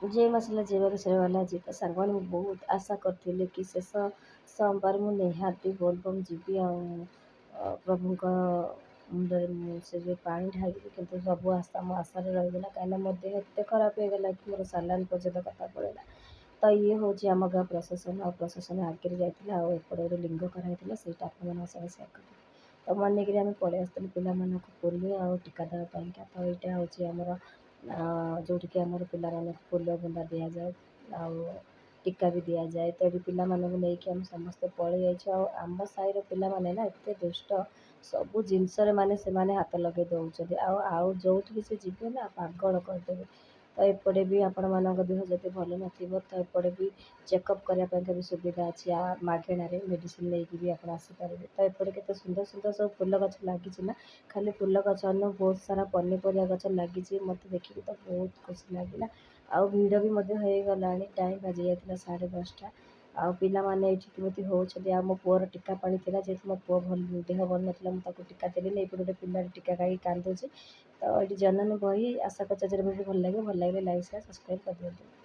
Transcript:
ଜୟ ମା ଶିଲା ଜୟ ବାଗେଶ୍ୱରୀ ବାଲାଜୀ। ତ ସାଙ୍ଗମାନେ ମୁଁ ବହୁତ ଆଶା କରିଥିଲି କି ଶେଷ ସୋମବାର ମୁଁ ନିହାତି ବୋଲବମ୍ ଯିବି ଆଉ ପ୍ରଭୁଙ୍କ ମୁଣ୍ଡରେ ମୁଁ ସେ ଯେଉଁ ପାଣି ଢାଳିବି, କିନ୍ତୁ ସବୁ ଆଶା ମୋ ଆଶାରେ ରହିଗଲା। କାହିଁକିନା ମୋ ଦେହ ଏତେ ଖରାପ ହେଇଗଲା କି ମୋର ସାଲାଇନ୍ ପର୍ଯ୍ୟନ୍ତ କଥା ପଳେଇଲା। ତ ଇଏ ହେଉଛି ଆମ ଗାଁ ପ୍ରଶାସନ, ଆଉ ପ୍ରଶାସନ ଆଗରେ ଯାଇଥିଲା ଆଉ ଏପଟେ ଗୋଟେ ଲିଙ୍ଗ କରାହେଇଥିଲା, ସେଇଟା ଆପଣମାନଙ୍କ ସାଙ୍ଗେ ସେୟାର କରିଥିଲି। ତ ମନେକରି ଆମେ ପଳେଇ ଆସିଥିଲୁ ପିଲାମାନଙ୍କୁ ପୋଲିଓ ଆଉ ଟୀକା ଦେବା ପାଇଁକା। ତ ଏଇଟା ହେଉଛି ଆମର ଯେଉଁଠିକି ଆମର ପିଲାମାନଙ୍କୁ ପୋଲିଓ ବୁନ୍ଦା ଦିଆଯାଏ ଆଉ ଟୀକା ବି ଦିଆଯାଏ। ତ ଏଠି ପିଲାମାନଙ୍କୁ ନେଇକି ଆମେ ସମସ୍ତେ ପଳେଇ ଯାଇଛୁ। ଆଉ ଆମ ସାହିର ପିଲାମାନେ ନା ଏତେ ଦୁଷ୍ଟ, ସବୁ ଜିନିଷରେ ମାନେ ସେମାନେ ହାତ ଲଗାଇ ଦେଉଛନ୍ତି, ଆଉ ଯେଉଁଠିକି ସେ ଯିବେ ନା ପାଗଳ କରିଦେବେ। ତ ଏପଟେ ବି ଆପଣମାନଙ୍କ ଦେହ ଯଦି ଭଲ ନଥିବ ତ ଏପଟେ ବି ଚେକଅପ୍ କରିବା ପାଇଁକା ବି ସୁବିଧା ଅଛି, ମାଗେଣାରେ ମେଡ଼ିସିନ ନେଇକି ବି ଆପଣ ଆସିପାରିବେ। ତ ଏପଟେ କେତେ ସୁନ୍ଦର ସୁନ୍ଦର ସବୁ ଫୁଲ ଗଛ ଲାଗିଛି ନା, ଖାଲି ଫୁଲ ଗଛ ନୁହଁ ବହୁତ ସାରା ପନିପରିବା ଗଛ ଲାଗିଛି। ମୋତେ ଦେଖିକି ତ ବହୁତ ଖୁସି ଲାଗିଲା। ଆଉ ଭିଡ଼ ବି ମଧ୍ୟ ହେଇଗଲାଣି, ଟାଇମ୍ ବାଜି ଯାଇଥିଲା 10:30। ଆଉ ପିଲାମାନେ ଏଇଠି କେମିତି ହେଉଛନ୍ତି। ଆଉ ମୋ ପୁଅର ଟୀକା ପାଣି ଥିଲା, ଯେହେତୁ ମୋ ପୁଅ ଦେହ ଭଲ ନଥିଲା ମୁଁ ତାକୁ ଟୀକା ଦେଲିନି। ଏଇପଟେ ଗୋଟେ ପିଲାଟି ଟୀକା ଖାଇକି କାନ୍ଦୁଛି। ତ ଏଇଠି ଜନନୀ ବହି ଆଶା କରୁଛି ଆଜିର ଭିଡ଼ିଓ ଭଲ ଲାଗିଲେ ଲାଇକ୍ ସେୟାର ସବସ୍କ୍ରାଇବ୍ କରିଦିଅନ୍ତୁ।